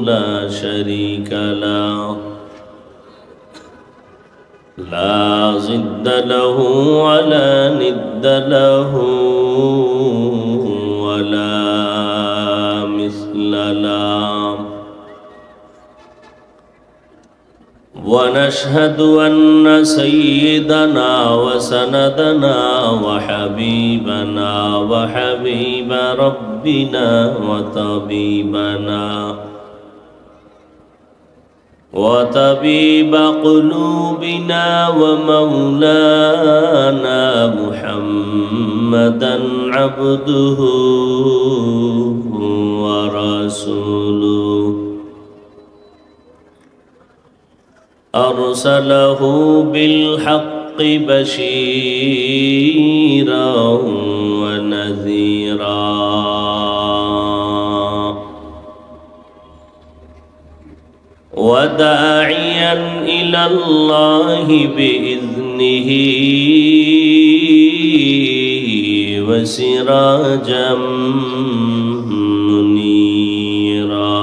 لا شريك له لا ضد له ولا ند له ولا مثل له ونشهد أن سيدنا وسندنا وحبيبنا وحبيب ربنا وطبيب قلوبنا ومولانا محمدا عبده ورسوله أرسله بالحق بشيرا ونذيرا وداعيا إلى الله بإذنه وسراجا منيرا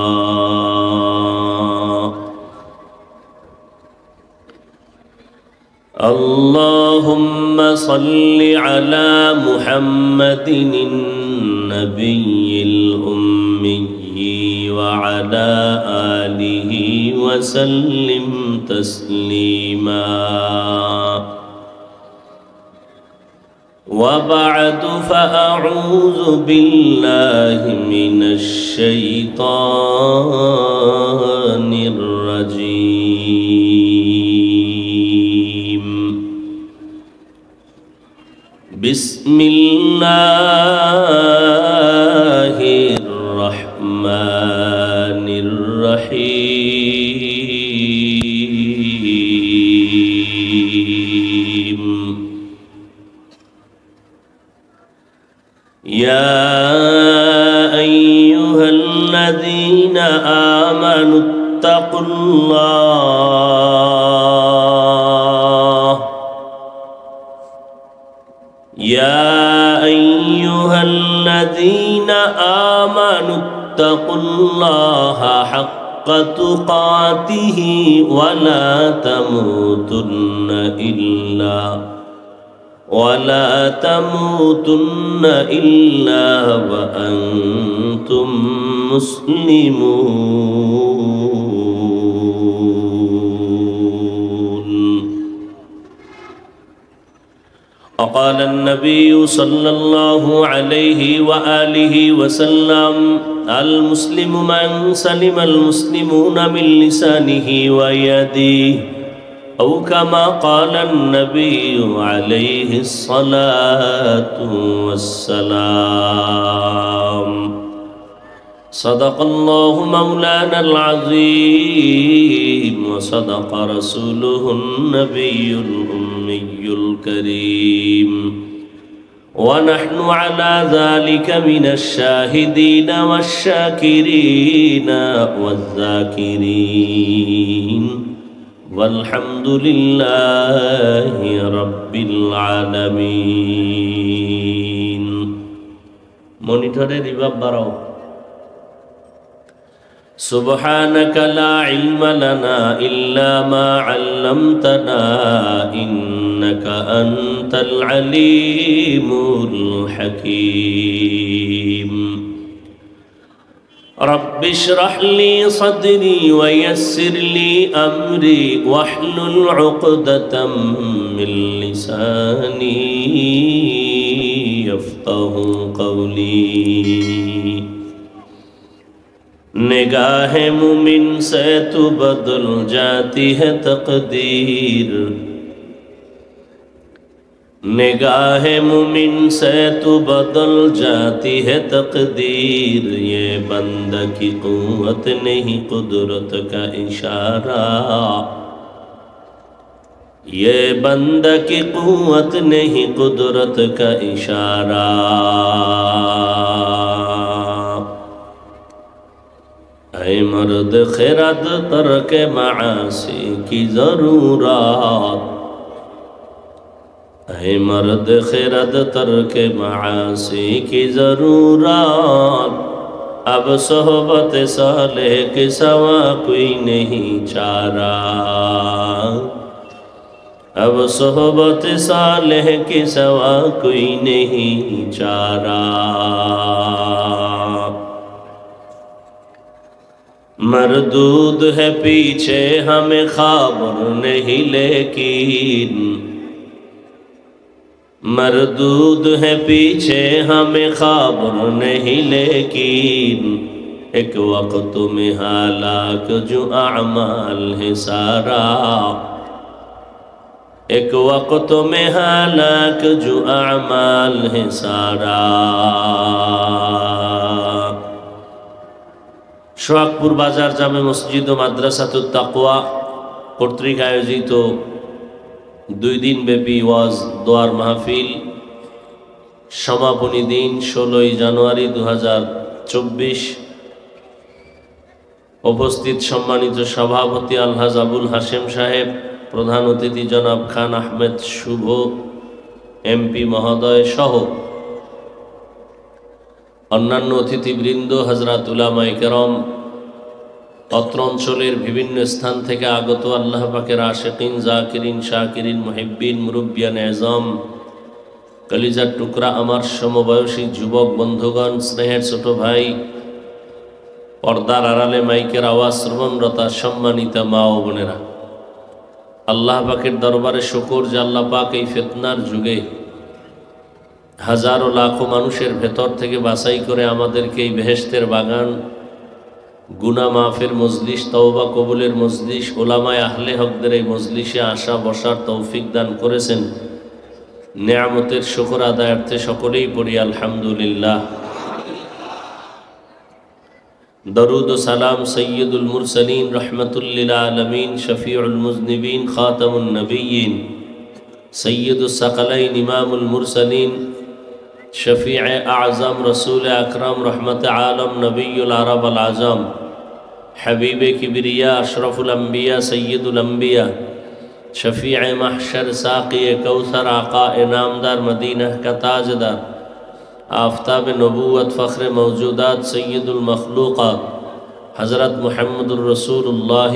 اللهم صل على محمد النبي الأمي وعلى آله وسلم تسليما وبعد فأعوذ بالله من الشيطان الرجيم بسم الله الرحمن الرحيم يا أيها الذين آمنوا اتقوا الله يا أيها الذين آمنوا اتقوا الله حق تقاته ولا تموتن إلا وأنتم مسلمون. وقال النبي صلى الله عليه وآله وسلم المسلم من سلم المسلمون من لسانه ويده أو كما قال النبي عليه الصلاة والسلام. صدق الله مولانا العظيم وصدق رسوله النبي الأمي الكريم ونحن على ذلك من الشاهدين والشاكرين والذاكرين والحمد لله رب العالمين. মনিটরে রিভাব বাড়াও। سبحانك لا علم لنا إلا ما علمتنا إنك أنت العليم الحكيم. رب اشرح لي صدري ويسر لي أمري واحلل عقدة من لساني يفقه قولي. निगाह मुमिन से तो बदल जाती है तकदीर निगाह मुमिन से तो बदल जाती है तकदीर. ये बंदा की कुव्वत नहीं कुदरत का इशारा ये बंदा की कुव्वत नहीं कुदरत का इशारा. ऐ मर्द खिरद तर्क मासी की ज़रूरत ऐ मर्द खिरद तर्क मासी की ज़रूरत अब सोहबत सालेह के सवा कोई नहीं चारा, अब सोहबत सालेह के सवा कोई नहीं चारा। मरदूद है पीछे हमें खबर नहीं लेकिन, मरदूद है पीछे हमें खबर नहीं लेकिन, एक वक्त में हालाक जो अमाल है सारा, एक वक्त में हालाक जो अमाल है सारा। সোহাগপুর বাজার জামে মসজিদ ও মাদ্রাসাতুত তাকওয়া কর্তৃক আয়োজিত 2 দিন ব্যাপী ওয়াজ দোয়ার মাহফিল সমাপনী দিন 16 জানুয়ারি 2024। উপস্থিত সম্মানিত সভাপতি আলহাজ আবুল হাশেম সাহেব, প্রধান অতিথি জনাব খান আহমেদ শুভ এমপি মহোদয় সহ অন্যান্য অতিথিবৃন্দ, হযরত উলামায়ে কেরাম, অত্র অঞ্চলের বিভিন্ন স্থান থেকে আগত আল্লাহ পাকের আশিকিন, জাকিরিন, শাকিরিন, মুহিব্বিন, মুরব্বিয়ান এজম, কলিজার টুকরা আমার সমবয়সী যুবক বন্ধুগণ, স্নেহের ছোট ভাই, পর্দার আড়ালে মাইকের আওয়াজ শ্রবণরতা সম্মানিতা মা ও বোনেরা, আল্লাহ পাকের দরবারে শুকর যে আল্লাহ পাক এই ফিতনার যুগে হাজারো লাখো মানুষের ভেতর থেকে বাছাই করে আমাদেরকে এই বেহেশতের বাগান, গুনাহ মাফের মজলিস, তওবা কবুলের মজলিস, উলামায়ে আহলে হকদের এই মজলিসে আসা বসার তৌফিক দান করেছেন। নেয়ামতের শুকর আদায়ার্থে সকলেই পড়ি আলহামদুলিল্লাহ। দরুদ ও সালাম সৈয়দুল মুরসালিন, রহমাতুল লিল আলামিন, শফিউল মুজনিবিন, খাতামুন নবিয়্যিন, সৈয়দুস সাকালাইন, ইমামুল মুরসালিন, শফিয়ে আজম, রসুল আকরাম, রহমত আলম, নবীউল আরব আল আজম, হাবিবে কিবরিয়া, আশরফুল আম্বিয়া, সৈয়দুল আম্বিয়া, শফিয়ে মাহশর, সাকিয়ে কৌসর, আকা ইনামদার, মদীনা का ताजदार, आफताब नबूवत, फ़ख्र मौजूदात, सैयदुल मखलूक़ात, हज़रत मुहम्मदुर रसूलुल्लाह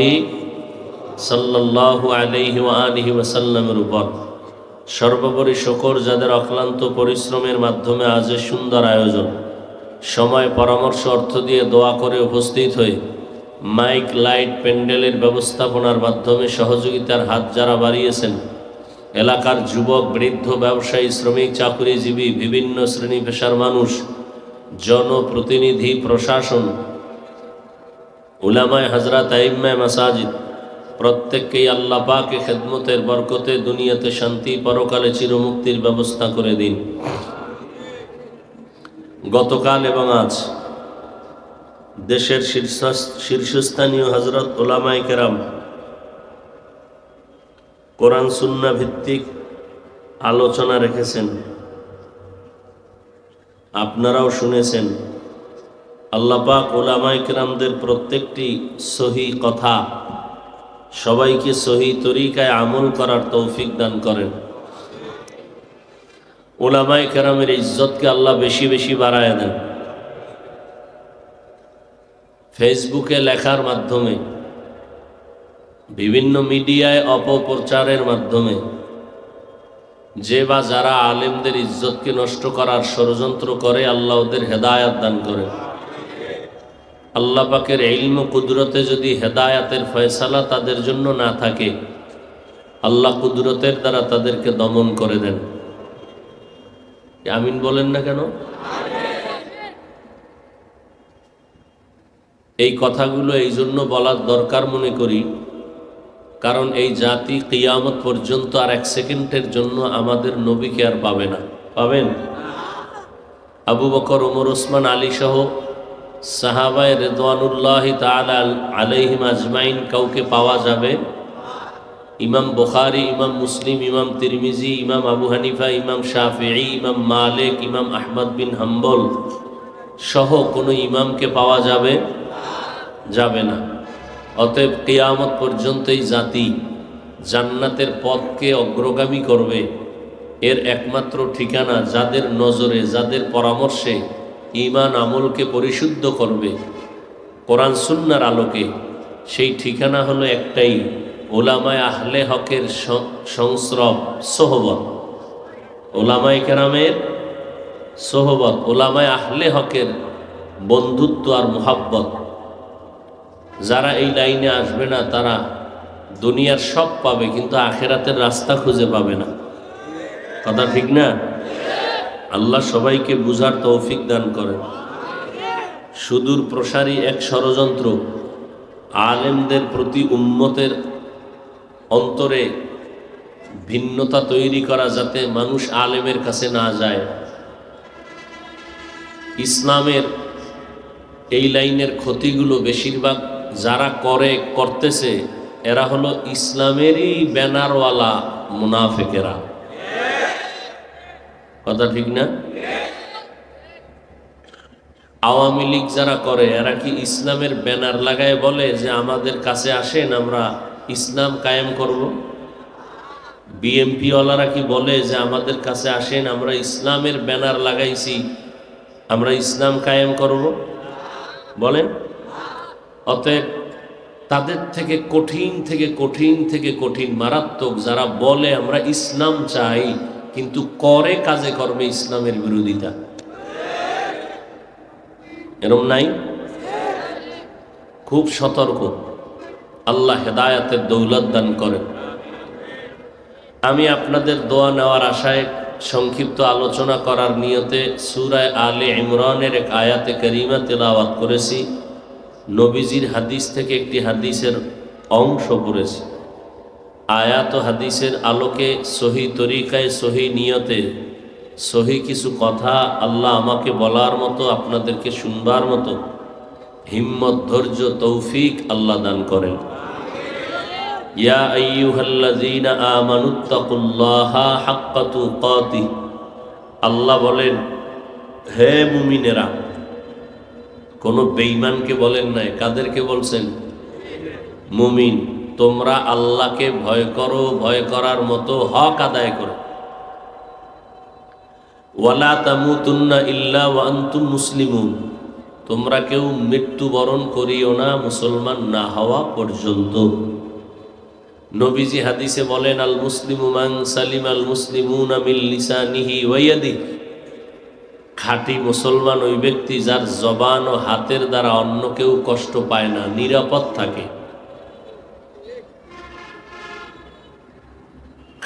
सल्लल्लाहु अलैहि व आलिहि वसल्लमेर উপর সর্বোপরি শুকর যাদের অক্লান্ত পরিশ্রমের মাধ্যমে আজ সুন্দর আয়োজন, সময়, পরামর্শ, অর্থ দিয়ে দোয়া করে উপস্থিত হয়ে মাইক, লাইট, প্যান্ডেলের ব্যবস্থাপনার মাধ্যমে সহযোগিতার হাত যারা বাড়িয়েছেন, এলাকার যুবক, বৃদ্ধ, ব্যবসায়ী, শ্রমিক, চাকরিজীবী, বিভিন্ন শ্রেণী পেশার মানুষ, জনপ্রতিনিধি, প্রশাসন, উলামায়ে হযরত, আইম্মায়ে মাসাজিদ, প্রত্যেককেই আল্লাহ পাকে খেদমতের বরকতে দুনিয়াতে শান্তি, পরকালে চিরমুক্তির ব্যবস্থা করে দিন। গতকাল এবং আজ দেশের শীর্ষস্থানীয় হযরত উলামায়ে কেরাম কোরআন সুন্নাহ ভিত্তিক আলোচনা রেখেছেন, আপনারাও শুনেছেন। আল্লাহ পাক উলামায়ে কেরামদের প্রত্যেকটি সহি কথা সবাইকে সহি তরিকায় আমল করার তৌফিক দান করেন। উলামায়ে কেরামের ইজ্জতকে আল্লাহ বেশি বেশি বাড়ায় দেন। ফেসবুকে লেখার মাধ্যমে, বিভিন্ন মিডিয়ায় অপপ্রচারের মাধ্যমে যে বা যারা আলেমদের ইজ্জতকে নষ্ট করার ষড়যন্ত্র করে, আল্লাহ ওদের হেদায়াত দান করেন। আল্লাহ পাকের ইলম ও কুদরতে যদি হেদায়াতের ফয়সালা তাদের জন্য না থাকে, আল্লাহ কুদরতের দ্বারা তাদেরকে দমন করে দেন। আমিন বলেন না কেন? এই কথাগুলো এই জন্য বলার দরকার মনে করি, কারণ এই জাতি কিয়ামত পর্যন্ত আর 1 সেকেন্ডের জন্য আমাদের নবীকে আর পাবে না। পাবেন? আবু বকর, ওমর, ওসমান, আলী সহ সাহাবায়ে রিদওয়ানুল্লাহি তাআলা আলাইহিম আজমাইন কাউকে পাওয়া যাবে? ইমাম বুখারী, ইমাম মুসলিম, ইমাম তিরমিজি, ইমাম আবু হানিফা, ইমাম শাফিঈ, ইমাম মালিক, ইমাম আহমদ বিন হাম্বল সহ কোনো ইমামকে পাওয়া যাবে? যাবে না। অতএব কিয়ামত পর্যন্ত এই জাতি জান্নাতের পথকে অগ্রগামী করবে, এর একমাত্র ঠিকানা যাদের নজরে, যাদের পরামর্শে ঈমান আমলকে পরিশুদ্ধ করবে কোরআন সুন্নাহর আলোকে, সেই ঠিকানা হলো একটাই, ওলামায়ে আহলে হকের সংস্রব, সোহবত। ওলামায়ে কেরামের সোহবত, ওলামায়ে আহলে হকের বন্ধুত্ব আর মুহাব্বত। যারা এই লাইনে আসবে না তারা দুনিয়ার সব পাবে, কিন্তু আখেরাতের রাস্তা খুঁজে পাবে না। কথা ঠিক না? আল্লাহ সবাইকে বুঝার তৌফিক দান করেন। সুদূর প্রসারী এক ষড়যন্ত্র আলেমদের প্রতি উম্মতের অন্তরে ভিন্নতা তৈরি করা, যাতে মানুষ আলেমের কাছে না যায়। ইসলামের এই লাইনের ক্ষতিগুলো বেশিরভাগ যারা করতেছে এরা হলো ইসলামেরই ব্যানারওয়ালা মুনাফেকেরা। কথা ঠিক না? আওয়ামী লীগ যারা করে এরা কি ইসলামের ব্যানার লাগায় বলে যে আমাদের কাছে আসেন আমরা ইসলাম কায়েম করব? বিএমপি ওয়ালারা কি বলে যে আমাদের কাছে আসেন আমরা ইসলামের ব্যানার লাগাইছি আমরা ইসলাম কায়েম করব? বলেন। অতএব তাদের থেকে কঠিন মারাত্মক যারা বলে আমরা ইসলাম চাই কিন্তু করে কাজে কর্মে ইসলামের বিরোধিতা। এরম নাই? খুব সতর্ক। আল্লাহ হেদায়াতের দৌলত দান করেন। আমি আপনাদের দোয়া নেওয়ার আশায় সংক্ষিপ্ত আলোচনা করার নিয়তে সূরা আলে ইমরানের এক আয়াতে কারিমা তেলাওয়াত করেছি। নবীজির হাদিস থেকে একটি হাদিসের অংশ পড়েছি। আয়াত ও হাদিসের আলোকে সহি তরিকায়, সহি নিয়তে, সহি কিছু কথা আল্লাহ আমাকে বলার মতো, আপনাদেরকে শুনবার মতো হিম্মত, ধৈর্য, তৌফিক আল্লাহ দান করেন। ইয়া আইয়ুহাল্লাযীনা আমানুত্তাকুল্লাহা হাক্কা তুকাতিহ, আল্লাহ বলেন হে মুমিনেরা। কোনো বেঈমানকে বলেন নাই, কাদেরকে বলছেন? মুমিন। তোমরা আল্লাহকে ভয় করো, ভয় করার মতো হক আদায় করো। ওয়ালা তামুতুন্না ইল্লা ওয়া আনতুম মুসলিমুন, তোমরা কেউ মৃত্যুবরণ করিও না মুসলমান না হওয়া পর্যন্ত। নবীজি হাদিসে বলেন আল মুসলিমু মান সালিমাল মুসলিমুনা মিন লিসানিহি ওয়া ইয়াদিহি, খাঁটি মুসলমান ওই ব্যক্তি যার জবান ও হাতের দ্বারা অন্য কেউ কষ্ট পায় না, নিরাপদ থাকে।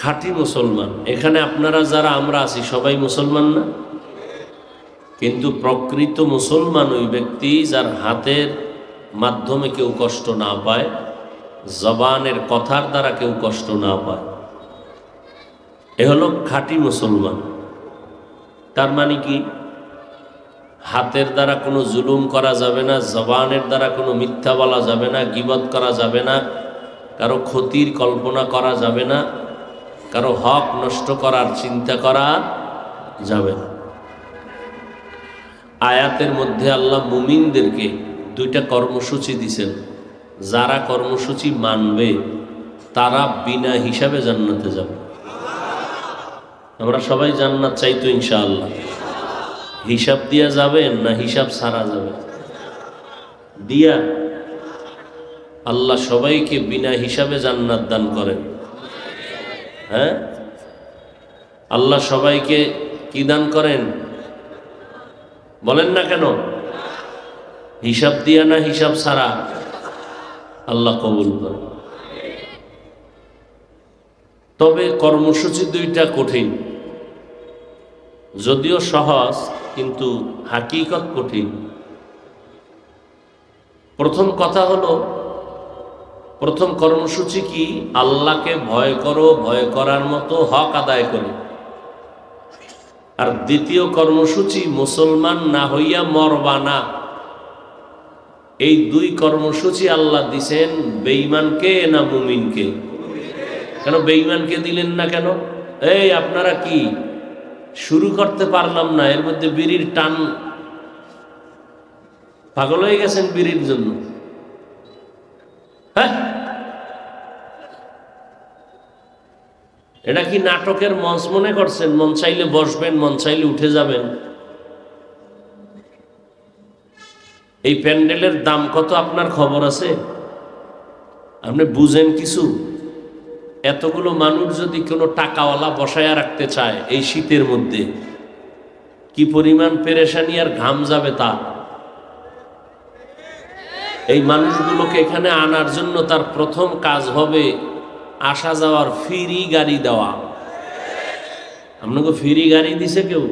খাঁটি মুসলমান। এখানে আপনারা যারা আমরা আছি সবাই মুসলমান না? কিন্তু প্রকৃত মুসলমান ওই ব্যক্তি যার হাতের মাধ্যমে কেউ কষ্ট না পায়, জবানের কথার দ্বারা কেউ কষ্ট না পায়, এ হলো খাঁটি মুসলমান। তার মানে কি? হাতের দ্বারা কোনো জুলুম করা যাবে না, জবানের দ্বারা কোনো মিথ্যা বলা যাবে না, গীবত করা যাবে না, কারো ক্ষতির কল্পনা করা যাবে না, কারো হক নষ্ট করার চিন্তা করা যাবে না। আয়াতের মধ্যে আল্লাহ মুমিনদেরকে দুইটা কর্মসূচি দিয়েছেন। যারা কর্মসূচি মানবে তারা বিনা হিসাবে জান্নাতে যাবে। আমরা সবাই জান্নাত চাই তো ইনশাআল্লাহ। হিসাব দিয়া যাবেন না হিসাব ছাড়া যাবে? দিয়া। আল্লাহ সবাইকে বিনা হিসাবে জান্নাত দান করেন। হ্যাঁ, আল্লাহ সবাইকে কি দান করেন বলেন না কেন? হিসাব দিয়া না হিসাব ছাড়া? আল্লাহ কবুল করেন। তবে কর্মসূচি দুইটা কঠিন, যদিও সহজ কিন্তু হাকিকত কঠিন। প্রথম কথা হলো, প্রথম কর্মসূচি কি? আল্লাহকে ভয় করো, ভয় করার মতো হক আদায় করো। আর দ্বিতীয় কর্মসূচি মুসলমান না হইয়া মরবা না। এই দুই কর্মসূচি আল্লাহ দিছেন বেঈমানকে না মুমিনকে? কেন বেঈমানকে দিলেন না কেন? এই আপনারা কি শুরু করতে পারলাম না, এর মধ্যে বিড়ির টান, পাগল হয়ে গেছেন বিড়ির জন্য? হ্যাঁ, এটা কি নাটকের মঞ্চ মনে করছেন? মন চাইলে বসবেন, মন চাইলে উঠে যাবেন। এই প্যান্ডেলের দাম কত আপনার খবর আছে? আপনি বুঝেন কিছু? এতগুলো মানুষ যদি কোনো টাকাওয়ালা বসায়া রাখতে চায় এই শীতের মধ্যে, কি পরিমাণ পেরেশানি আর ঘাম যাবে তা। এই মানুষগুলোকে এখানে আনার জন্য তার প্রথম কাজ হবে আসা যাওয়ার ফ্রি গাড়ি দেওয়া। আপনাকে ফ্রি গাড়ি দিছে কেউ?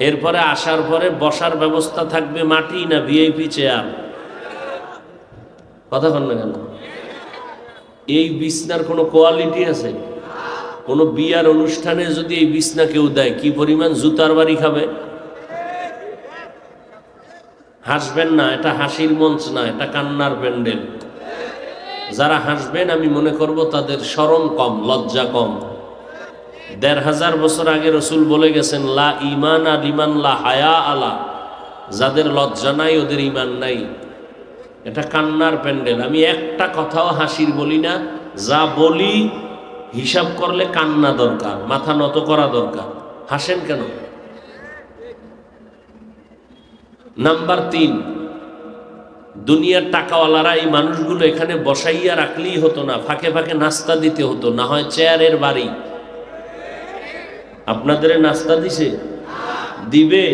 এরপরে আসার পরে বসার ব্যবস্থা থাকবে মাটি না ভিআইপি চেয়ার? কথা বল না কেন? এই বিছনার কোনো কোয়ালিটি আছে? কোনো বিয়ার অনুষ্ঠানে যদি এই বিছনা কেউ দেয়, কি পরিমাণ জুতার বাড়ি খাবে। হাসবেন না, এটা হাসির মঞ্চ না, এটা কান্নার প্যান্ডেল। যারা হাসবেন আমি মনে করব তাদের শরম কম, লজ্জা কম। ১৫০০ বছর আগে রসুল বলে গেছেন, লা ইমান আর ইমান লা হায়া আলা, যাদের লজ্জা নাই ওদের ইমান নাই। এটা কান্নার প্যান্ডেল। আমি একটা কথাও হাসির বলি না, যা বলি হিসাব করলে কান্না দরকার, মাথা নত করা দরকার। হাসেন কেন? নাম্বার ৩, দুনিয়ার টাকাওয়ালারা এই মানুষগুলো এখানে বসাইয়া রাখলেই হতো না, ফাঁকে ফাঁকে নাস্তা দিতে হতো, না হয় চেয়ারের বাড়ি। আপনাদের নাস্তা দিছে? দিবে?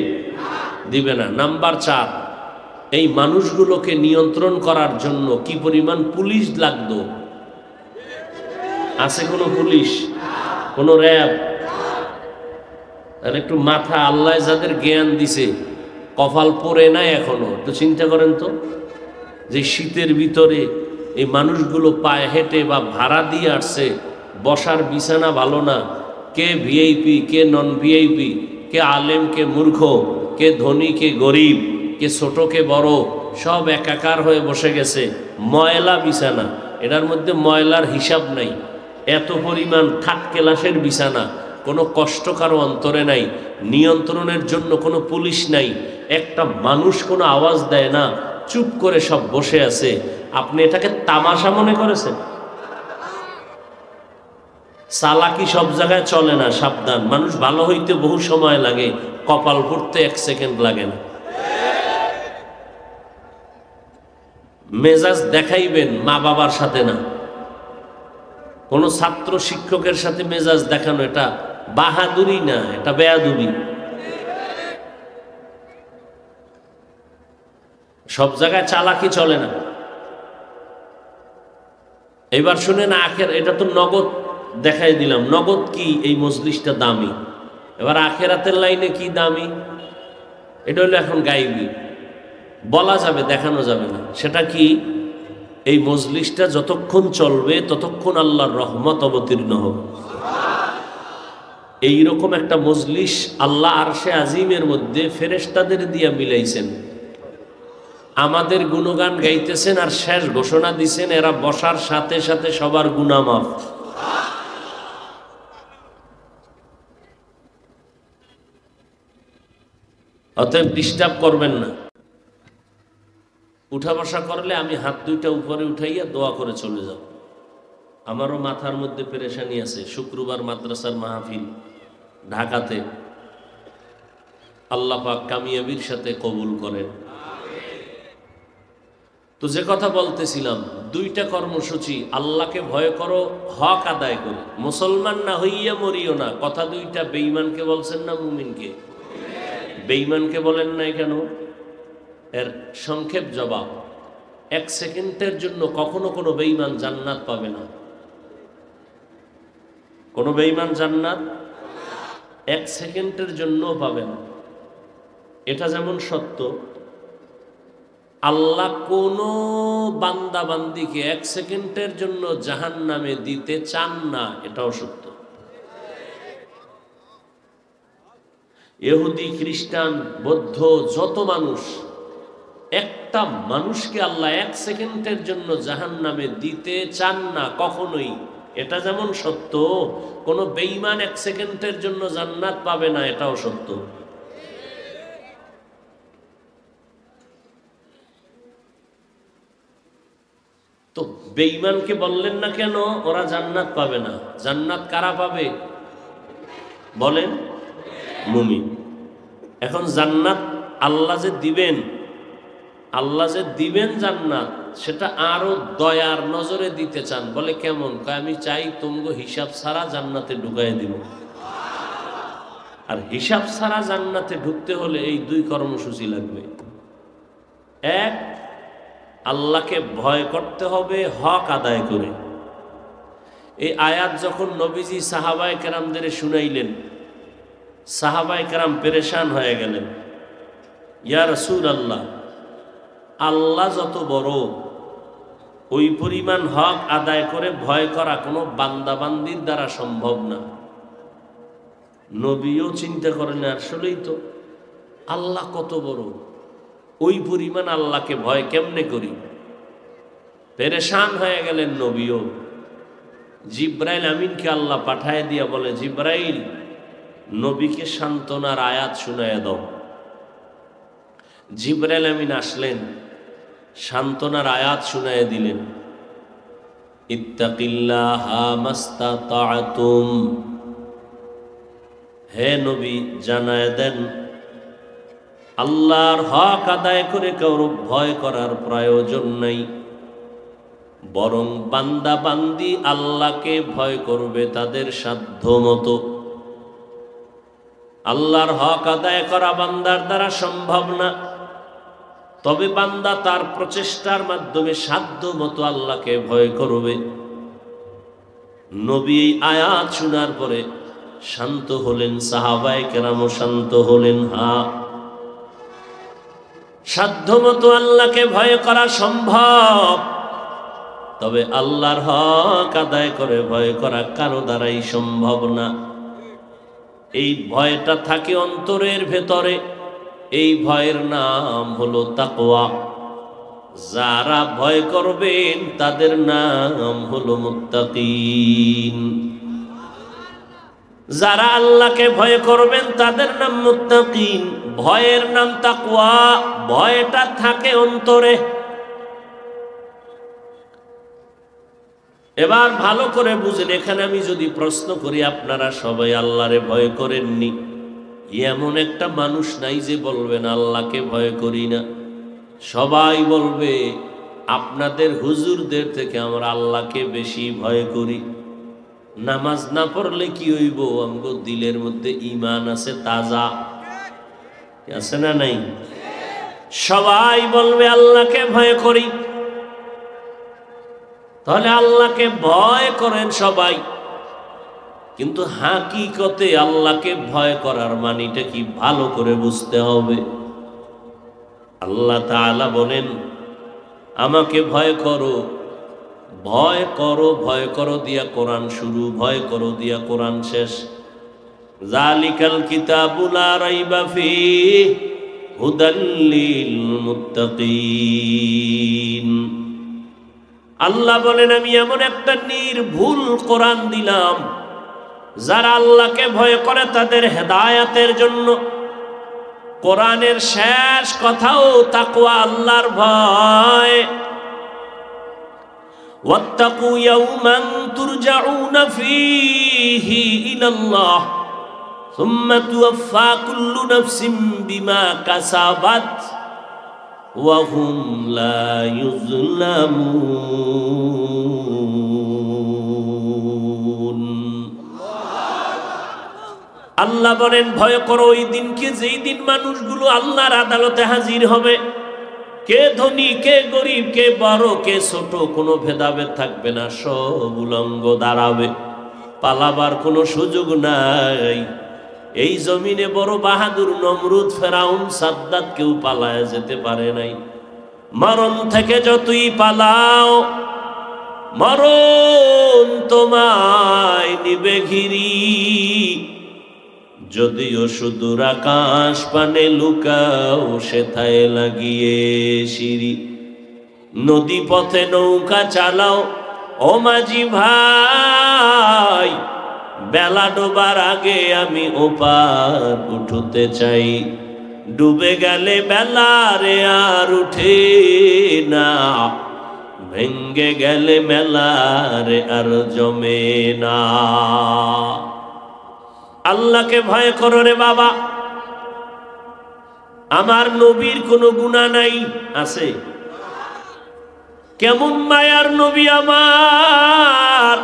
দিবে না। নাম্বার ৪, এই মানুষগুলোকে নিয়ন্ত্রণ করার জন্য কি পরিমাণ পুলিশ লাগতো? আছে কোনো পুলিশ? কোনো র্যাব? আর একটু মাথা আল্লাহ যাদের জ্ঞান দিছে, কপাল পরে নাই এখনো, একটু চিন্তা করেন তো, যে শীতের ভিতরে এই মানুষগুলো পায়ে হেঁটে বা ভাড়া দিয়ে আসছে, বসার বিছানা ভালো না, কে ভিআইপি কে নন ভিআইপি, কে আলেম কে মূর্খ, কে ধনী কে গরিব, কে ছোট কে বড়, সব একাকার হয়ে বসে গেছে। ময়লা বিছানা, এটার মধ্যে ময়লার হিসাব নাই। এত পরিমাণ থার্ড ক্লাসের বিছানা, কোনো কষ্ট কারো অন্তরে নাই। নিয়ন্ত্রণের জন্য কোনো পুলিশ নাই, একটা মানুষ কোনো আওয়াজ দেয় না, চুপ করে সব বসে আছে। আপনি এটাকে তামাশা মনে করেছেন? চালাকি সব জায়গায় চলে না, সাবধান। মানুষ ভালো হইতে বহু সময় লাগে, কপাল পড়তে 1 সেকেন্ড লাগে না। মেজাজ দেখাইবেন মা বাবার সাথে না, কোনো ছাত্র শিক্ষকের সাথে মেজাজ দেখানো এটা বাহাদুরি না, এটা বেয়াদবি। সব জায়গায় চালাকি চলে না। এবার শুনেন, আখের এটা তো নগদ দেখাই দিলাম, নগদ কি এই মজলিসটা দামি। এবার আখেরাতের লাইনে কি দামি, এটা হলো এখন গাইবি, বলা যাবে, দেখানো যাবে না। সেটা কি? এই মজলিসটা যতক্ষণ চলবে ততক্ষণ আল্লাহর রহমত অবতীর্ণ হবে। এইরকম একটা মজলিস আল্লাহ আরশে আজিমের মধ্যে ফেরেশতাদের দিয়া মিলাইছেন। আমাদের গুণগান গাইতেছেন আর শেষ ঘোষণা দিছেন, এরা বসার সাথে সাথে সবার গুনাহ মাফ। অতএব ডিস্টার্ব করবেন না। উঠা বসা করলে আমি হাত দুইটা উপরে উঠাইয়া দোয়া করে চলে যাব। আমারও মাথার মধ্যে পেরেশানি আছে। শুক্রবার মাদ্রাসার মাহফিল ঢাকাতে, আল্লাহ পাক কামিয়াবির সাথে কবুল করেন। তো যে কথা বলতেছিলাম, 2টা কর্মসূচি, আল্লাহকে ভয় করো, হক আদায় করো, মুসলমান না হইয়া মরিও না। কথা 2টা বেঈমানকে বলছেন না মুমিনকে? বেঈমানকে বলেন নাই কেন? এর সংক্ষেপ জবাব, 1 সেকেন্ডের জন্য কখনো কোনো বেঈমান জান্নাত পাবে না। কোনো বেঈমান জান্নাত 1 সেকেন্ডের জন্য পাবে না। এটা যেমন সত্য, আল্লাহ কোনো বান্দা বান্দিকে 1 সেকেন্ডের জন্য জাহান্নামে দিতে চান না, এটাও সত্য। ইহুদি, খ্রিস্টান, বৌদ্ধ, যত মানুষ, একটা মানুষকে আল্লাহ 1 সেকেন্ডের জন্য জাহান্নামে দিতে চান না কখনোই। এটা যেমন সত্য, কোনো বেঈমান 1 সেকেন্ডের জন্য জান্নাত পাবে না, এটাও সত্য। তো বেঈমানকে বললেন না কেন ওরা জান্নাত পাবে না? জান্নাত কারা পাবে বলেন? মুমিন। এখন জান্নাত আল্লাহ যে দিবেন, আল্লাহ যে দিবেন জান্নাত সেটা আরো দয়ার নজরে দিতে চান। বলে কেমন? কয় আমি চাই তুমগো হিসাব ছাড়া জান্নাতে ঢুকাই দিব। আর হিসাব ছাড়া জান্নাতে ঢুকতে হলে এই দুই কর্মসূচি লাগবে। এক, আল্লাহকে ভয় করতে হবে হক আদায় করে। এই আয়াত যখন নবীজি সাহাবায়ে কেরামদের শুনাইলেন, সাহাবায়ে কেরাম পেরেশান হয়ে গেলেন। ইয়া রাসূলুল্লাহ, আল্লাহ যত বড়, ওই পরিমাণ হক আদায় করে ভয় করা কোনো বান্দাবান্দির দ্বারা সম্ভব না। নবীও চিন্তা করেন আসলেই তো আল্লাহ কত বড়, ওই পরিমাণ আল্লাহকে ভয় কেমনে করি। পেরেশান হয়ে গেলেন নবীও। জিব্রাইল আমিনকে আল্লাহ পাঠায় দিয়া বলে, জিব্রাইল, নবীকে সান্ত্বনার আয়াত শুনায় দাও। জিব্রাইল আমিন আসলেন, সান্ত্বনার আয়াত শুনায় দিলেন। ইত্তাকিল্লাহা মাস্তাতা'তুম, হে নবী জানায় দেন আল্লাহর হক আদায় করে কারো ভয় করার প্রয়োজন নাই, বরং বান্দা বান্দি আল্লাহকে ভয় করবে তাদের সাধ্য মতো। আল্লাহর হক আদায় করা বান্দার দ্বারা সম্ভব না, তবে বান্দা তার প্রচেষ্টার মাধ্যমে সাধ্য মতো আল্লাহকে ভয় করবে। নবী এই আয়াত শোনার পরে শান্ত হলেন, সাহাবায়ে কেরামও শান্ত হলেন। সাধ্য মতো আল্লাহকে ভয় করা সম্ভব, তবে আল্লাহর হক আদায় করে ভয় করা কারো দ্বারাই সম্ভব না। এই ভয়টা থাকে অন্তরের ভেতরে, এই ভয়ের নাম হলো তাকওয়া। যারা ভয় করবেন তাদের নাম হলো মুত্তাকিন। যারা আল্লাহকে ভয় করবেন তাদের নাম মুত্তাকিন, ভয়ের নাম তাকওয়া। ভয়টা থাকে অন্তরে। এবার ভালো করে বুঝেন, এখানে আমি যদি প্রশ্ন করি আপনারা সবাই আল্লাহরে ভয় করেননি, এমন একটা মানুষ নাই যে বলবেন আল্লাহকে ভয় করি না। সবাই বলবে আপনাদের হুজুরদের থেকে আমরা আল্লাহকে বেশি ভয় করি। নামাজ না পড়লে কি হইব? আমগো দিলের মধ্যে ঈমান আছে, তাজা আছে না নাই? সবাই বলবে আল্লাহকে ভয় করি। তাহলে আল্লাহকে ভয় করেন সবাই, কিন্তু হাকিকতে আল্লাহকে ভয় করার মানিটা কি ভালো করে বুঝতে হবে। আল্লাহ তাআলা বলেন আমাকে ভয় করো, ভয় করো, ভয় করো দিয়া কোরআন শুরু, ভয় করো দিয়া কোরআন শেষ। যালিকাল কিতাবু লা রাইবা ফীহি হুদাল লিল মুত্তাকিন। আল্লাহ বলেন আমি এমন একটা নির্ভুল কোরআন দিলাম, যারা আল্লাহকে ভয় করে তাদের হেদায়েতের জন্য। কোরআনের শেষ কথাও তাকওয়া, আল্লাহর ভয়। ওয়াত্তাকু ইয়াওমান তুরজাউনা ফীহি ইলাল্লাহ সুম্মা তুওয়াফফা কুল্লু নাফসিন বিমা কাসাবাত ওয়া হুম লা ইউযলামুন। আল্লাহ বলেন ভয় করো ওই দিনকে, যেই দিন মানুষগুলো আল্লাহর আদালতে হাজির হবে। কে ধনী, কে গরিব, কে বড়, কে ছোট, কোনো ভেদাভেদ থাকবে না। সব উলঙ্গ দাঁড়াবে, পালাবার কোনো সুযোগ নাই। এই জমিনে বড় বাহাদুর নমরুদ, ফেরাউন, সাদ্দাত কেউ পালায় যেতে পারে নাই। মরণ থেকে যতই পালাও, মরণ তোমায় নিবে ঘিরি। যদিও সুদূর আকাশ পানে লুকাও, সেথায় লাগিয়ে সিঁড়ি। নদী পথে নৌকা চালাও ও মাঝি ভাই, বেলা ডোবার আগে আমি ওপার উঠতে চাই। ডুবে গেলে বেলা রে আর উঠে না, ভেঙ্গে গেলে মেলা রে আর জমে না। আল্লাহকে ভয় করো রে বাবা। আমার নবীর কোনো গুনাহ নাই? আছে? কেমন মায়ার নবী আমার,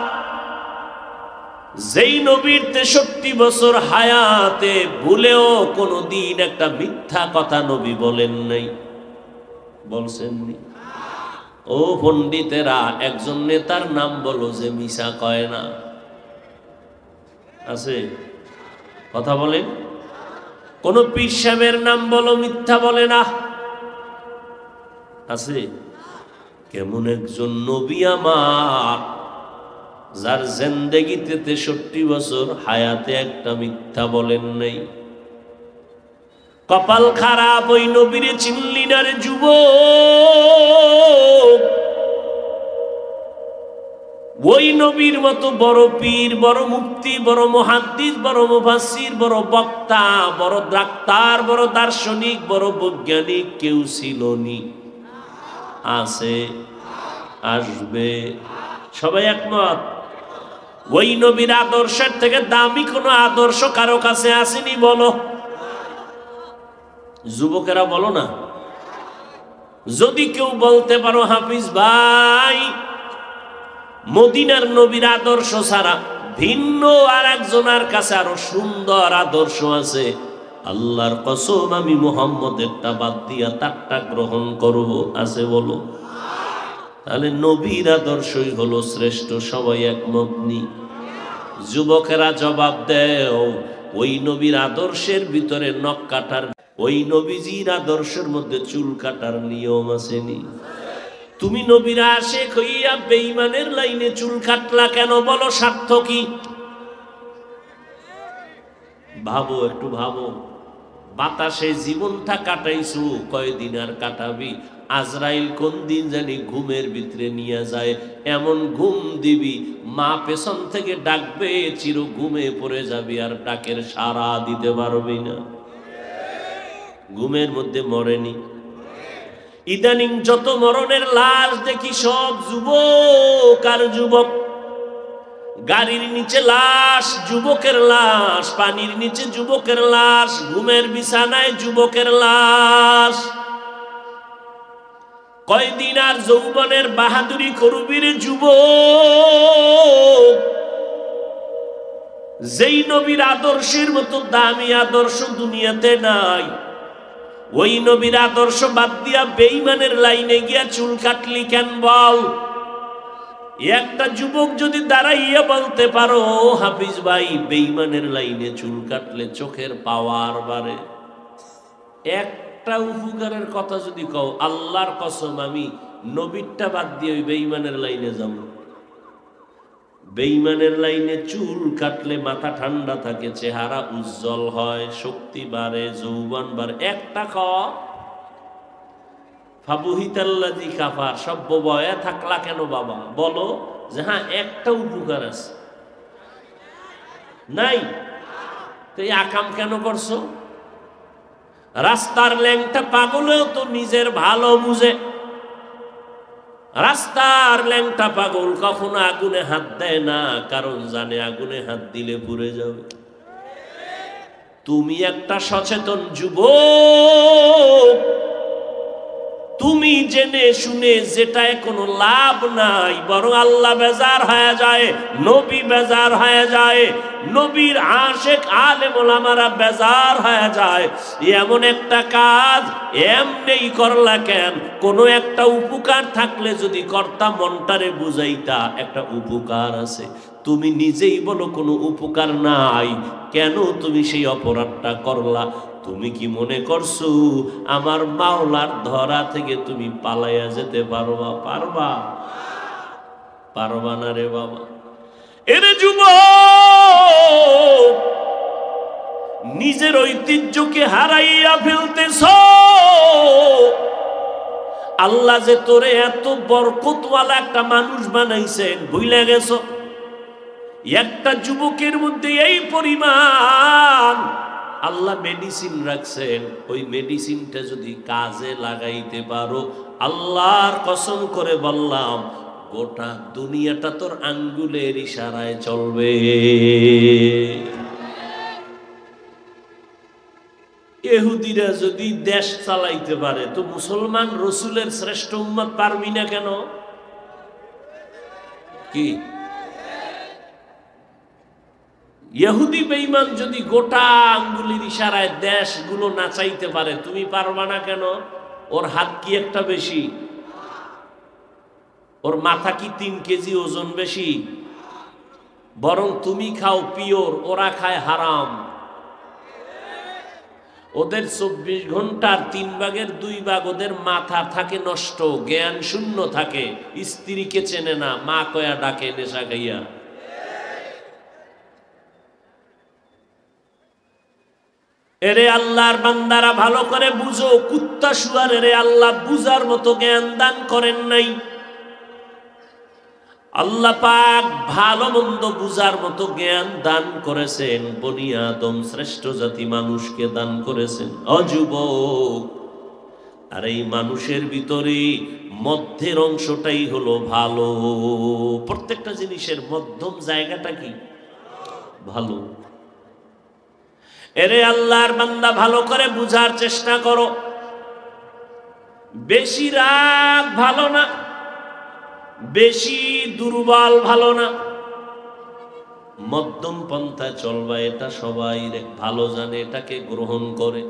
যেই নবীর 63 বছর হায়াতে ভুলেও কোনোদিন একটা মিথ্যা কথা নবী বলেন নাই। বলছেননি? ও পণ্ডিতেরা, একজন নেতার নাম বলো যে মিশা কয় না। আছে? কথা বলেন। কোন পীর সাহেবের নাম বলো, মিথ্যা বলে না। আছে? কেমন একজন নবী আমার, যার জিন্দেগিতে 63 বছর হায়াতে একটা মিথ্যা বলেন নাই। কপাল খারাপ, ওই নবীরে চিনলি না রে যুবক। ওই নবীর মতো বড় পীর, বড় মুফতি, বড় মুহাদ্দিস, বড় মুফাসসির, বড় বক্তা, বড় ডাক্তার, বড় দার্শনিক, বড় বৈজ্ঞানিক কেউ ছিল নি? আছে? আসবে? সবাই একমত? ওই নবীর আদর্শের থেকে দামি কোন আদর্শ কারো কাছে আসেনি? বলো। যুবকেরা বলো না। যদি কেউ বলতে পারো হাফিজ ভাই, মদিনার নবীর আদর্শ ছাড়া ভিন্ন আর একজনের কাছে আরো সুন্দর আদর্শ আছে, আল্লাহর কসম আমি মুহাম্মদেরটা বাদ দিয়া তারটা গ্রহণ করব, আছে? বলো। তাহলে নবীর আদর্শই হলো শ্রেষ্ঠ। সবাই একমত নি? যুবকেরা জবাব দেও, ওই নবীর আদর্শের ভিতরে নখ কাটার, ওই নবীজির আদর্শের মধ্যে চুল কাটার নিয়ম আসেনি? তুমি নবীর আশিক হইয়া বেঈমানের লাইনে চুল কাটলা কেন? বলো, স্বার্থ কি? ভাবো, একটু ভাবো। বাতাসে জীবনটা কাটাইছু, কয়দিন আর কাটাবি? আজরাইল কোন দিন জানি ঘুমের ভিতরে নিয়ে যায়, এমন ঘুম দিবি মা পেছন থেকে ডাকবে, চির ঘুমে পড়ে যাবি, আর ডাকের সাড়া দিতে পারবি না। ঘুমের মধ্যে মরেনি? ইদানিং যত মরণের লাশ দেখি সব যুবক আর যুবক। গাড়ির নিচে লাশ, যুবকের লাশ। পানির নিচে যুবকের লাশ। ঘুমের বিছানায় যুবকের লাশ। কয়দিন আর যৌবনের বাহাদুরি করবি রে যুবক? যেই নবীর আদর্শের মতো দামি আদর্শ দুনিয়াতে নাই, ওই নবীর আদর্শ বাদ দিয়া বেঈমানের লাইনে গিয়া চুল কাটলি কেন? বল। একটা যুবক যদি দাঁড়াইয়া বলতে পারো, হাফিজ ভাই বেঈমানের লাইনে চুল কাটলে চোখের পাওয়ার বাড়ে, একটা উপকারের কথা যদি কও, আল্লাহর কসম আমি নবীরটা বাদ দিয়ে ওই বেঈমানের লাইনে যাব। বেঈমানের লাইনে চুল কাটলে মাথা ঠান্ডা থাকে, চেহারা উজ্জ্বল হয়, শক্তি বাড়ে, যৌবন বাড়ে। একটা ফাবুহিতাল্লাযী কাফার, সভ্য বয়া থাকলা কেন বাবা? বলো যে হ্যাঁ, একটা উপকার আছে। নাই তো এই আকাম কেন করছো? রাস্তার ল্যাংটা পাগলেও তো নিজের ভালো বুঝে। রাস্তার ল্যাংটা পাগল কখনো আগুনে হাত দেয় না, কারণ জানে আগুনে হাত দিলে পুড়ে যাবে। তুমি একটা সচেতন যুবক, তুমি জেনে শুনে যেটায় কোনো লাভ নাই, বরং আল্লাহ বেজার হয়ে যায়, নবী বেজার হয়ে যায়, নবীর আশিক আলেম ওলামারা বেজার হয়ে যায়, এমন একটা কাজ এমনিই করলা কেন? কোনো একটা উপকার থাকলে যদি কর্তা মনটারে বুঝাইতা একটা উপকার আছে। তুমি নিজেই বলো কোনো উপকার নাই, কেন তুমি সেই অপরাধটা করলা? তুমি কি মনে করছো আমার মাওলার ধরা থেকে তুমি পালাইয়া যেতে পারবা? পারবা? পারবা না রে বাবা। এরে যুবক, নিজের ঐতিহ্যকে হারাইয়া ফেলতেছ। আল্লাহ যে তোরে এত বরকতওয়ালা একটা মানুষ বানাইছেন, ভুলে গেছো? একটা যুবকের মধ্যে এই পরিমাণ আল্লাহ মেডিসিন রাখছেন, ওই মেডিসিনটা যদি কাজে লাগাইতে পারো, আল্লাহর কসম করে বললাম, গোটা দুনিয়াটা তোর আঙ্গুলের ইশারায় চলবে। ইহুদিরা যদি দেশ চালাইতে পারে তো মুসলমান রসুলের শ্রেষ্ঠ উম্মত পারবি না কেন? কি ইহুদি বেঈমান যদি গোটা আঙ্গুলির ইশারায় দেশগুলো নাচাইতে পারে, তুমি পারবা না কেন? ওর হাত কি একটা বেশি? ওর মাথা কি 3 কেজি ওজন বেশি? বরং তুমি খাও পিওর, ওরা খায় হারাম। ওদের 24 ঘন্টার 3 ভাগের 2 ভাগ ওদের মাথা থাকে নষ্ট, জ্ঞান শূন্য থাকে, স্ত্রীকে চেনে না, মা কয়া ডাকে নেশা খাইয়া। এরে আল্লাহর বান্দারা ভালো করে বুঝো, কুত্তা শুয়ারের আল্লাহ বুঝার মতো জ্ঞান দান করেন নাই। আল্লাহ পাক ভালো মন্দ বুঝার মতো জ্ঞান দান করেছেন বনি আদম শ্রেষ্ঠ জাতি মানুষকে দান করেছেন। অযুবক, আর এই মানুষের ভিতরে মধ্যের অংশটাই হলো ভালো। প্রত্যেকটা জিনিসের মধ্যম জায়গাটা কি? ভালো। এরে আল্লাহর বান্দা ভালো করে বুঝার চেষ্টা করো। বেশি রাগ ভালো না, বেশি দুর্বল ভালো না, মধ্যম পন্থায় চলবা, এটা সবাই ভালো জানে, এটাকে গ্রহণ করে।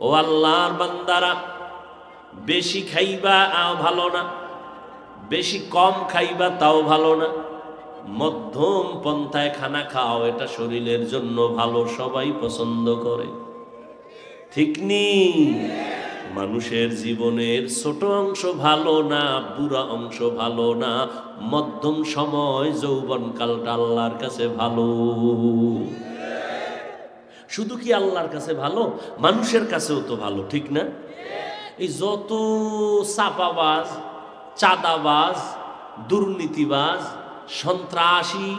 ও আল্লাহর বান্দারা, বেশি খাইবা ভালো না, বেশি কম খাইবা তাও ভালো না, মধ্যম পন্থায় খানা খাও, এটা শরীরের জন্য ভালো, সবাই পছন্দ করে। ঠিক নি? মানুষের জীবনের ছোট অংশ ভালো না, বুড়া অংশ ভালো না, মধ্যম সময় যৌবনকালটা আল্লাহর কাছে ভালো। শুধু কি আল্লাহর কাছে ভালো, মানুষের কাছেও তো ভালো, ঠিক না? এই যত চাপাবাজ, চাঁদাবাজ, দুর্নীতিবাজ, সন্ত্রাসী,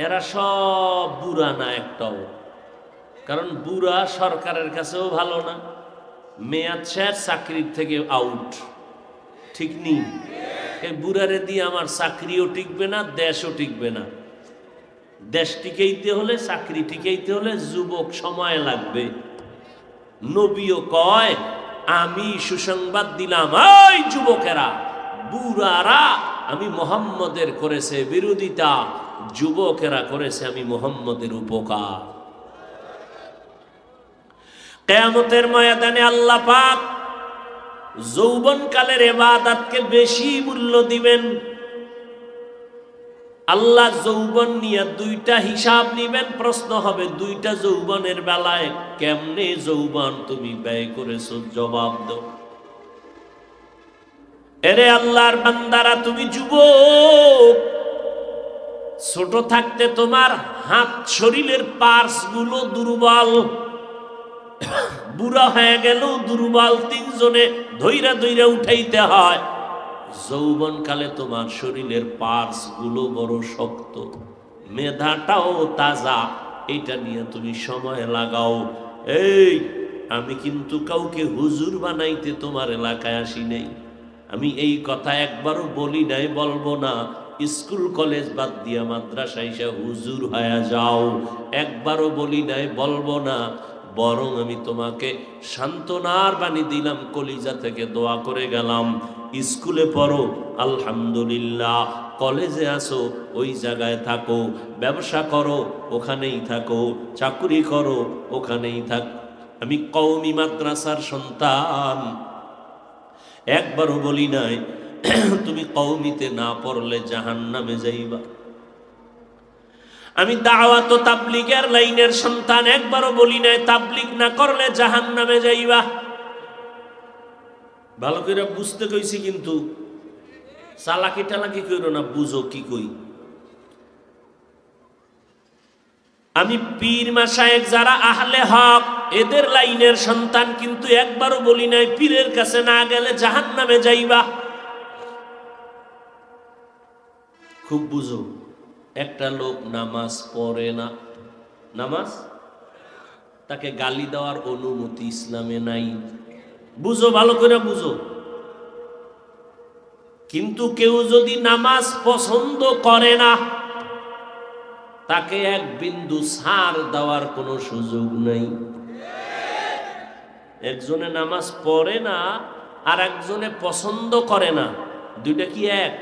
এরা সব বুড়া না একটাও। কারণ বুড়া সরকারের কাছেও ভালো না, মেয়াদ শেষ, চাকরির থেকে আউট। ঠিক নেই? এই বুড়ারে দিয়ে আমার চাকরিও টিকবে না, দেশও টিকবে না। দেশ টিকাইতে হলে, চাকরি টিকাইতে হলে যুবক সময় লাগবে। নবীও কয়, আমি সুসংবাদ দিলাম, এই যুবকেরা, বুড়ারা আমি মুহাম্মদের করেছে বিরোধিতা, যুবকেরা করেছে আমি মুহাম্মদের উপকার। কিয়ামতের ময়দানে আল্লাহ পাক যৌবনকালের ইবাদতকে বেশি মূল্য দিবেন। আল্লাহ যৌবন নিয়ে 2টা হিসাব নিবেন। প্রশ্ন হবে 2টা যৌবনের বেলায় কেমনে যৌবন তুমি ব্যয় করেছো, জবাব দাও। এরে আল্লাহর বান্দারা, তুমি যুবক, ছোট থাকতে তোমার হাত শরীরের পার্টস গুলো দুর্বল, বুড়া হয়ে গেল দুর্বল, 3 জনে ধইরা ধইরা উঠাইতে হয়। যৌবনকালে তোমার শরীরের পার্টস গুলো বড় শক্ত, মেধাটাও তাজা, এটা নিয়ে তুমি সময় লাগাও। এই আমি কিন্তু কাউকে হুজুর বানাইতে তোমার এলাকায় আসি নাই। আমি এই কথা একবারও বলি নাই, বলবো না। স্কুল কলেজ বাদ দিয়া মাদ্রাসায় এসে হুজুর হয়ে যাও, একবারও বলি নাই, বলবো না। বরং আমি তোমাকে সান্ত্বনার বাণী দিলাম, কলিজা থেকে দোয়া করে গেলাম। স্কুলে পড়ো, আলহামদুলিল্লাহ। কলেজে আসো, ওই জায়গায় থাকো। ব্যবসা করো, ওখানেই থাকো। চাকরি করো, ওখানেই থাক। আমি কওমি মাদ্রাসার সন্তান, একবারও বলি নাই তুমি কওমিতে না পড়লে জাহান্নামে যাইবা। আমি দাওয়াত ও তাবলীগের লাইনের সন্তান, একবারও বলি নাই তাবলীগ না করলে জাহান্নামে যাইবা। ভালো করে বুঝতে কইছি, কিন্তু চালাকি টালাকি কইরো না, বুঝো কি কই। আমি পীর মাশায়েখ যারা আহলে হক, এদের লাইনের সন্তান, কিন্তু একবারও বলি নাই পীরের কাছে না গেলে জাহান্নামে যাইবা। খুব বুঝো। একটা লোক নামাজ পড়ে না, নামাজ, তাকে গালি দেওয়ার অনুমতি ইসলামে নাই। বুঝো, ভালো করে বুঝো। কিন্তু কেউ যদি নামাজ পছন্দ করে না, তাকে 1 বিন্দু ছাড় দেওয়ার কোনো সুযোগ নাই। একজনে নামাজ পড়ে না আর একজনে পছন্দ করে না, দুইটা কি এক?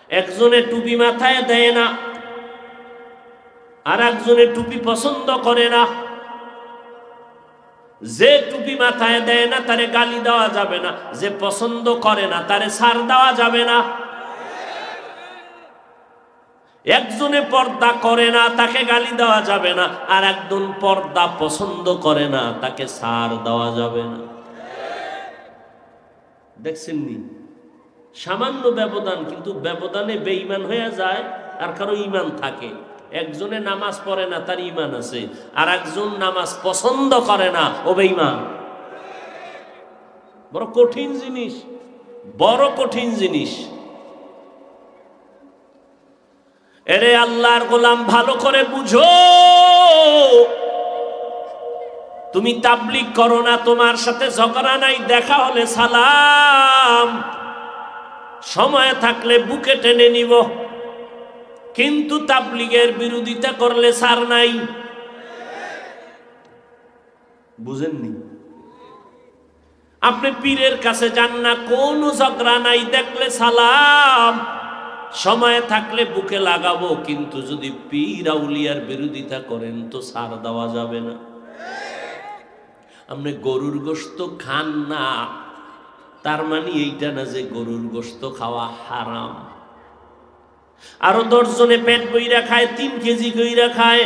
একজনে টুপি মাথায় দেয় না আর একজনে টুপি পছন্দ করে না। যে টুপি মাথায় দেয় না তারে গালি দেওয়া যাবে না, যে পছন্দ করে না তারে ছাড় দেওয়া যাবে না। একজনে পর্দা করে না তাকে গালি দেওয়া যাবে না, আর একজন পর্দা পছন্দ করে না তাকে ছাড় দেওয়া যাবে না। দেখছেন নি? সামান্য ব্যবধান, কিন্তু ব্যবধানে বেঈমান হয়ে যায় আর কারো ঈমান থাকে। একজনে নামাজ পড়ে না তার ঈমান আছে, আর একজন নামাজ পছন্দ করে না ও বেঈমান। বড় কঠিন জিনিস, বড় কঠিন জিনিস। এরে আল্লাহর গোলাম, ভালো করে বুঝো, তুমি তাবলীগ করো না, তোমার সাথে ঝগড়া নাই, দেখা হলে সালাম, সময় থাকলে বুকে টেনে নিব, কিন্তু তাবলীগের বিরোধিতা করলে ছাড় নাই। বুঝেননি? আপনি পীরের কাছে যান না, কোনো ঝগড়া নাই, দেখলে সালাম, সময় থাকলে বুকে লাগাবো, কিন্তু যদি পীর আউলিয়ার বিরোধিতা করেন তো ছাড় দেওয়া যাবে না। আপনি গরুর গোশত খান না, তার মানে এইটা না যে গরুর গোশত খাওয়া হারাম। আরো 10 জনে পেট বইরা খায়, 3 কেজি কইরা খায়,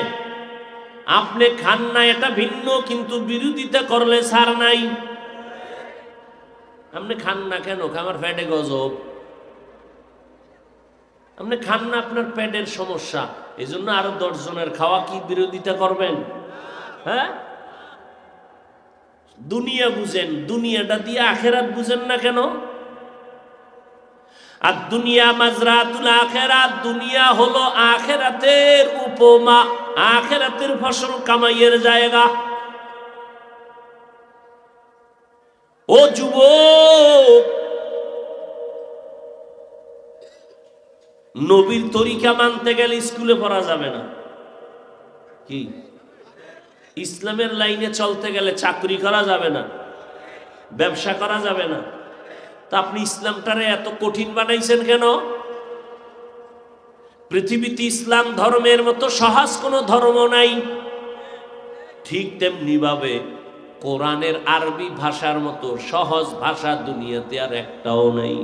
আপনি খান না, এটা ভিন্ন, কিন্তু বিরোধিতা করলে ছাড় নাই। আপনি খান না কেন? আমার পেটে গজব। আপনি খান না, আপনার পেটের সমস্যা, এই জন্য আরো 10 জনের খাওয়া কি বিরোধিতা করবেন? হ্যাঁ, দুনিয়া বুঝেন, দুনিয়াটা দিয়ে আখেরাত বুঝেন না কেন? আর দুনিয়া মাজরাতুল আখিরাত, দুনিয়া হলো আখিরাতের উপমা, আখিরাতের ফসল কামাইয়ের জায়গা। ও যুবক, নবীর তরিকা মানতে গেলে স্কুলে পড়া যাবে না। কি? ইসলামের লাইনে চলতে গেলে চাকরি করা যাবে না, ব্যবসা করা যাবে না। তা আপনি ইসলামটারে এত কঠিন বানাইছেন কেন? পৃথিবীতে ইসলাম ধর্মের মতো সহজ কোনো ধর্ম নাই। ঠিক তেমনি ভাবে কোরআনের আরবি ভাষার মতো সহজ ভাষা দুনিয়াতে আর একটাও নাই।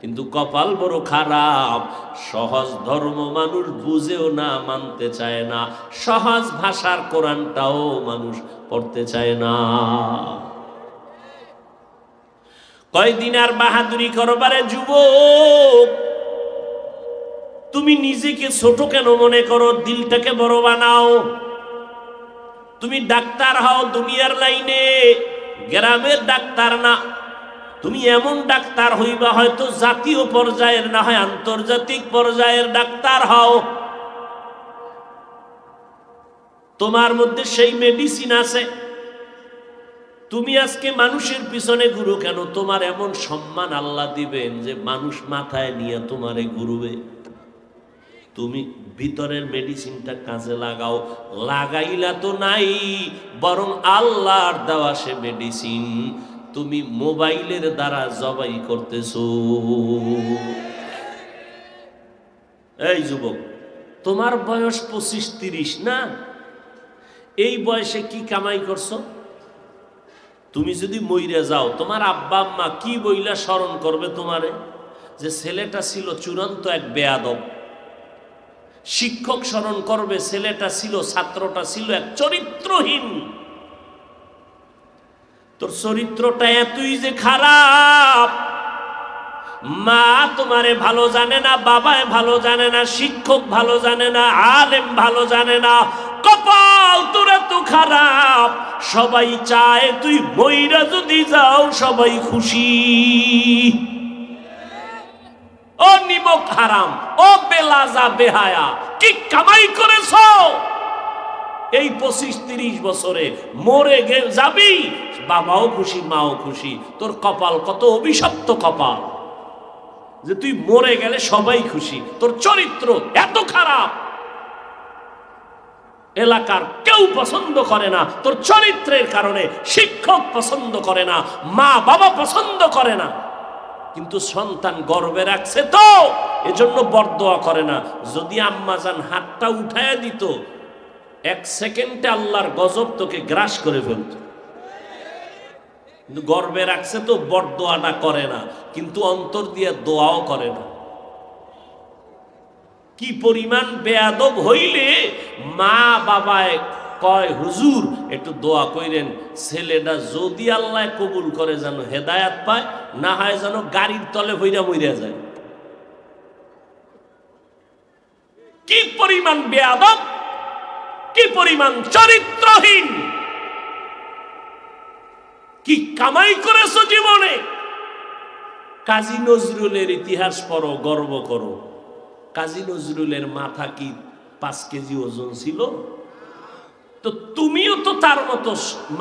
কিন্তু কপাল বড় খারাপ, সহজ ধর্ম মানুষ বুঝেও না, মানতে চায় না, সহজ ভাষার কোরআনটাও মানুষ পড়তে চায় না। কয়দিন আর বাহাদুরি করবারে যুবক? তুমি নিজেকে ছোট কেন মনে করো? দিলটাকে বড় বানাও। তুমি ডাক্তার হও দুনিয়ার লাইনে, গ্রামের ডাক্তার না। তুমি এমন ডাক্তার হইবা হয়তো জাতীয় পর্যায়ের, না হয় আন্তর্জাতিক পর্যায়ের ডাক্তার হও। তোমার মধ্যে সেই মেডিসিন আছে। তুমি আজকে মানুষের পিছনে ঘুরো কেন? তোমার এমন সম্মান আল্লাহ দিবেন যে মানুষ মাথায় নিয়ে তোমারে ঘুরবে। তুমি ভিতরের মেডিসিনটা কাজে লাগাও। লাগাইলা তো নাই, বরং আল্লাহর দেওয়া সে মেডিসিন তুমি মোবাইলের দ্বারা জবাই করতেছো। এই যুবক, তোমার বয়স 25-30 না? এই বয়সে কি কামাই করছো? তুমি যদি মইরা যাও, তোমার আব্বা আম্মা কি বইলা স্মরণ করবে তোমারে? যে ছেলেটা ছিল চূড়ান্ত এক বেয়াদব। শিক্ষক স্মরণ করবে ছেলেটা ছিল, ছাত্রটা ছিল এক চরিত্রহীন। তোর চরিত্রটা এতই যে খারাপ, মা তোমারে ভালো জানে না, বাবায় ভালো জানে না, শিক্ষক ভালো জানে না, আলেম ভালো জানে না। কপাল তোর এত খারাপ, সবাই চায় তুই মইরা যদি যাও সবাই খুশি। ও নিমক হারাম, ও বেলাজা বেহায়া, কি কামাই করেছো এই 25-30 বছরে? মরে যাবি, বাবাও খুশি, মাও খুশি। তোর কপাল কত অভিশপ্ত কপাল যে তুই মরে গেলে সবাই খুশি। তোর চরিত্র এত খারাপ। এলাকার কেউ পছন্দ করে না, তোর চরিত্রের কারণে শিক্ষক পছন্দ করে না, মা বাবা পছন্দ করে না, কিন্তু সন্তান গর্বে রাখছে তো এজন্য বরদোয়া করে না। যদি আম্মাজান হাতটা উঠায়া দিত, 1 সেকেন্ডে আল্লাহর গজব তোকে গ্রাস করে ফেলত। কিন্তু গর্বে রাখছে তো বরদোয়াটা করে না, কিন্তু অন্তর দিয়ে দোয়াও করে না। কি পরিমাণ বেয়াদব হইলে মা বাবায় কয়, হুজুর একটু দোয়া কইরেন, ছেলেটা যদি আল্লাহ কবুল করে যেন হেদায়াত পায়, না হয় যেন গাড়ির তলে ভইরা মইরা যায়। কি পরিমাণ বেয়াদব, কি পরিমাণ চরিত্রহীন, কি কামাই করেছো জীবনে। কাজী নজরুলের ইতিহাস পড়ো, গর্ব করো। কাজী নজরুলের মাথা কি 5 কেজি ওজন ছিল? তো তুমিও তো তার মতো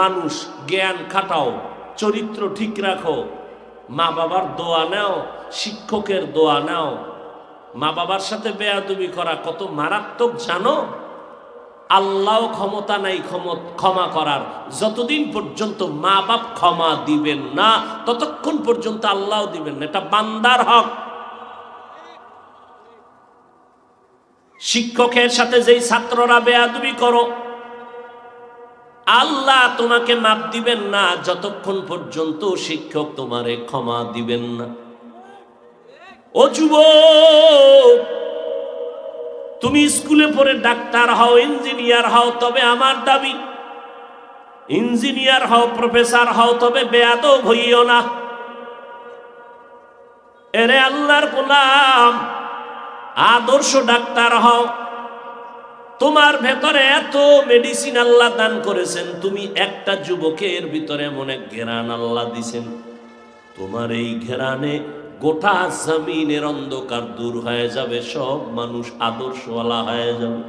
মানুষ, জ্ঞান খাটাও, চরিত্র ঠিক রাখো, মা বাবার দোয়া নাও, শিক্ষকের দোয়া নাও। মা বাবার সাথে বেয়াদবি করা কত মারাত্মক জানো? আল্লাহ ক্ষমতা নাই ক্ষমা করার। যতদিন পর্যন্ত মা বাপ ক্ষমা দিবেন না, ততক্ষণ পর্যন্ত আল্লাহ দিবেন না। এটা বান্দার হক। শিক্ষকের সাথে যেই ছাত্ররা বেয়াদবি করো, আল্লাহ তোমাকে মাপ দিবেন না যতক্ষণ পর্যন্ত শিক্ষক তোমারে ক্ষমা দিবেন না। ও যুবক, তুমি স্কুলে পড়ে ডাক্তার হও, ইঞ্জিনিয়ার হও, তবে আমার দাবি ইঞ্জিনিয়ার হও, প্রফেসর হও, তবে বেয়াদব হইও না। এরে আল্লাহর গোলাম, আদর্শ ডাক্তার হও। তোমার ভেতরে এত মেডিসিন আল্লাহ দান করেছেন, তুমি একটা যুবকের ভিতরে মনে ঘেরান আল্লাহ দিছেন, তোমার এই ঘেরানে গোটা জমিনের অন্ধকার দূর হয়ে যাবে, সব মানুষ আদর্শওয়ালা হয়ে যাবে।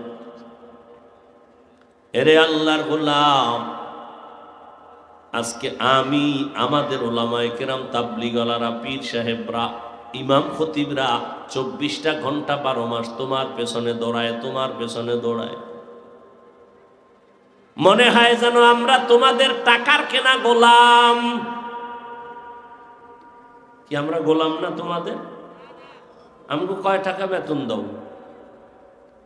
এরে আল্লাহর গোলাম, আজকে আমি, আমাদের ওলামায়ে কেরাম, তাবলীগওয়ালারা, পীর সাহেবরা, ইমাম খতিবরা 24টা ঘন্টা 12 মাস তোমার পেছনে দৌড়ায়, তোমার পেছনে দৌড়ায়। মনে হয় যেন আমরা তোমাদের টাকার কেনা গোলাম। কি আমরা গোলাম না তোমাদের? আমাকে কয় টাকা বেতন দাও?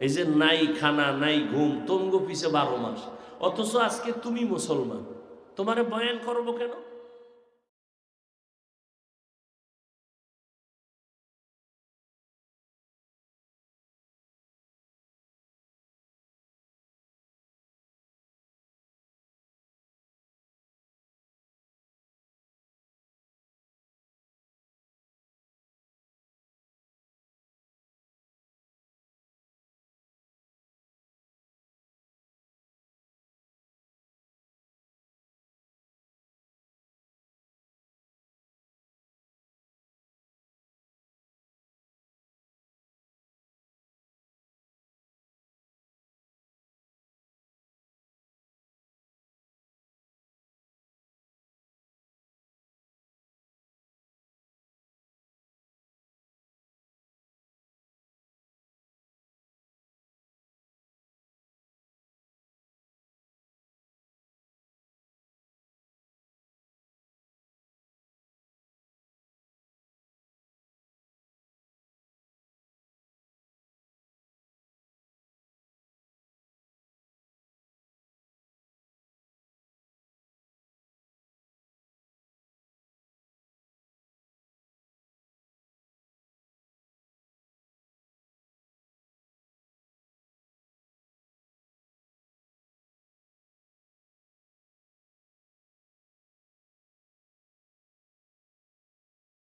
এই যে নাই খানা নাই ঘুম, তোমগো পিছে 12 মাস। অথচ আজকে তুমি মুসলমান, তোমারে বয়ান করবো কেন?